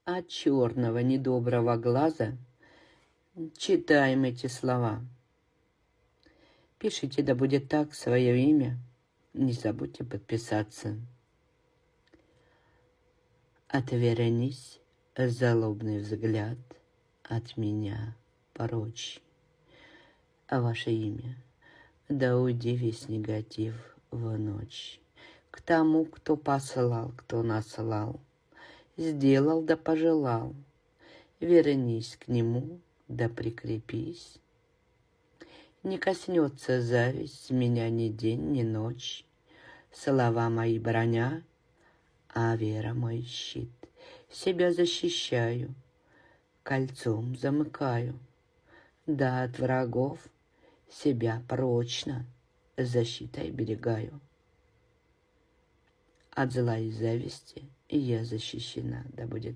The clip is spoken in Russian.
от черного недоброго глаза читаем эти слова. Пишите, да будет так, свое имя. Не забудьте подписаться. Отвернись, злобный взгляд от меня прочь. А ваше имя, да уйди весь негатив в ночь. К тому, кто послал, кто наслал, сделал да пожелал, вернись к нему да прикрепись. Не коснется зависть меня ни день, ни ночь. Слова мои броня, а вера мой щит. Себя защищаю, кольцом замыкаю. Да от врагов себя прочно защитой берегаю. От зла и зависти я защищена, да будет